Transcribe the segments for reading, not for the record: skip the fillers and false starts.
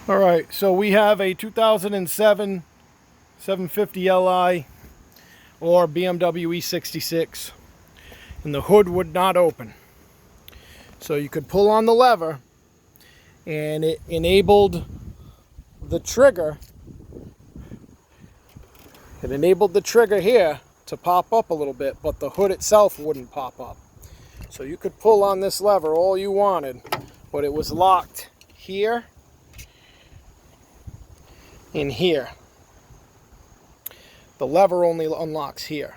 All right, so we have a 2007 750 Li or BMW E66, and the hood would not open. So you could pull on the lever, and it enabled the trigger. It enabled the trigger here to pop up a little bit, but the hood itself wouldn't pop up. So you could pull on this lever all you wanted, but it was locked here and here. The lever only unlocks here.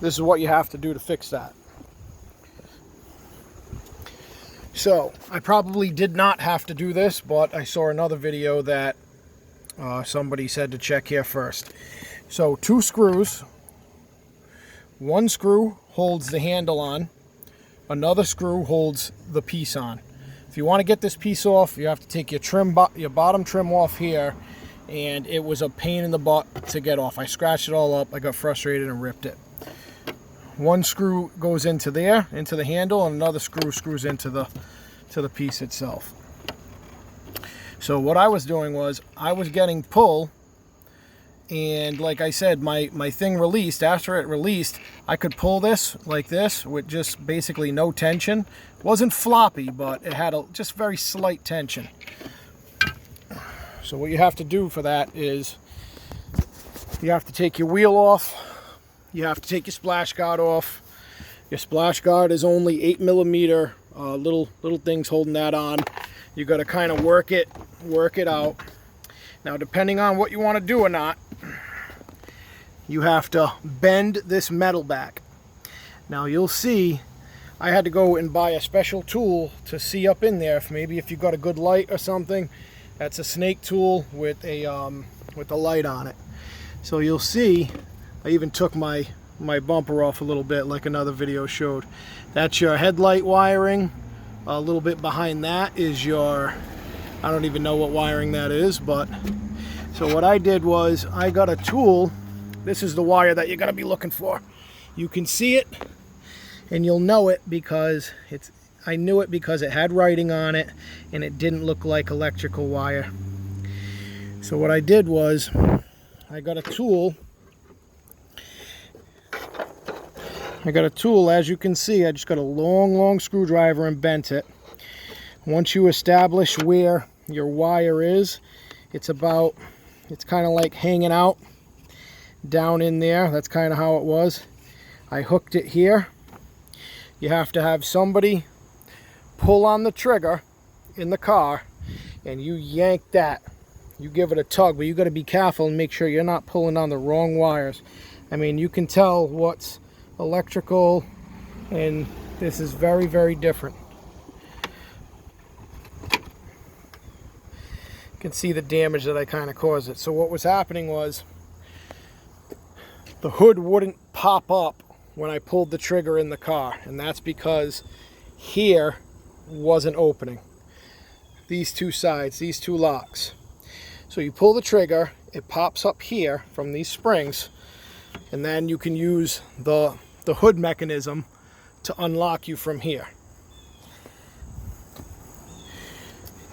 This is what you have to do to fix that. So I probably did not have to do this, but I saw another video that somebody said to check here first. So 2 screws. One screw holds the handle on. Another screw holds the piece on. If you want to get this piece off, you have to take your bottom trim off here, and it was a pain in the butt to get off. I scratched it all up. I got frustrated and ripped it. One screw goes into there, into the handle, and another screw screws into the piece itself. So what I was doing was I was getting pull, and like I said, my thing released. After it released, I could pull this like this with just basically no tension. It wasn't floppy, but it had just very slight tension. So what you have to do for that is you have to take your wheel off. You have to take your splash guard off. Your splash guard is only 8mm little things holding that on. You got to kind of work it out. Now, depending on what you want to do or not, you have to bend this metal back. Now you'll see I had to go and buy a special tool to see up in there. Maybe if you got a good light or something. That's a snake tool with a light on it. So you'll see I even took my bumper off a little bit, like another video showed. That's your headlight wiring. A little bit behind that is your, I don't even know what wiring that is, but so what I did was I got a tool. This is the wire that you're gonna be looking for. You can see it and you'll know it because I knew it because it had writing on it and it didn't look like electrical wire. So what I did was I got a tool. As you can see. I just got a long screwdriver and bent it. Once you establish where your wire is, it's kind of like hanging out down in there. That's kind of how it was. I hooked it here. You have to have somebody pull on the trigger in the car and you yank that. You give it a tug, but you got to be careful and make sure you're not pulling on the wrong wires. I mean, you can tell what's electrical, and this is very different. You can see the damage that I kind of caused it. So what was happening was the hood wouldn't pop up when I pulled the trigger in the car, and that's because here wasn't opening. These two sides, these two locks. So you pull the trigger, it pops up here from these springs, and then you can use the hood mechanism to unlock you from here.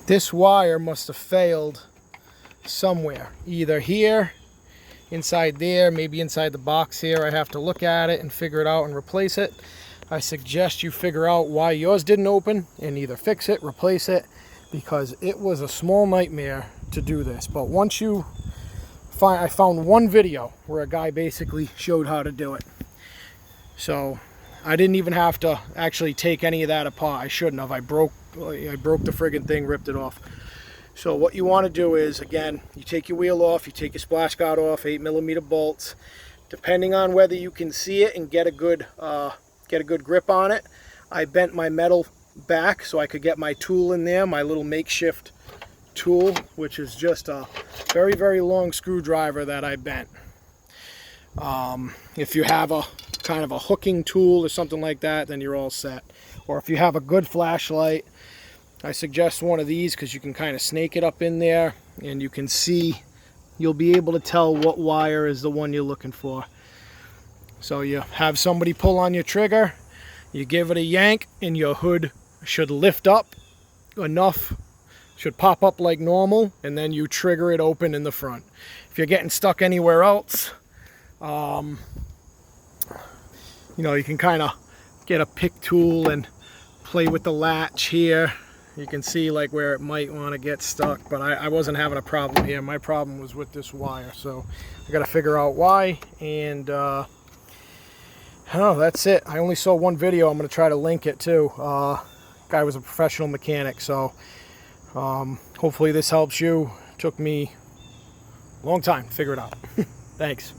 This wire must have failed somewhere, either here, inside there, maybe inside the box here. I have to look at it and figure it out and replace it. I suggest you figure out why yours didn't open and either fix it, replace it, because it was a small nightmare to do this. But once you find, I found one video where a guy basically showed how to do it. So I didn't even have to actually take any of that apart. I shouldn't have. I broke the friggin' thing, ripped it off. So what you want to do is, again, you take your wheel off, you take your splash guard off, 8mm bolts. Depending on whether you can see it and get a good grip on it, I bent my metal back so I could get my tool in there, my little makeshift tool, which is just a very long screwdriver that I bent. If you have a kind of a hooking tool or something like that, then you're all set. Or if you have a good flashlight, I suggest one of these because you can kind of snake it up in there and you can see, you'll be able to tell what wire is the one you're looking for. So you have somebody pull on your trigger, you give it a yank, and your hood should lift up enough should pop up like normal, and then you trigger it open in the front. If you're getting stuck anywhere else, you know, you can kind of get a pick tool and play with the latch here. You can see like where it might want to get stuck, but I wasn't having a problem here. My problem was with this wire, so I got to figure out why. And oh, that's it. I only saw one video. I'm going to try to link it too. Guy was a professional mechanic, so hopefully this helps you. It took me a long time to figure it out. Thanks.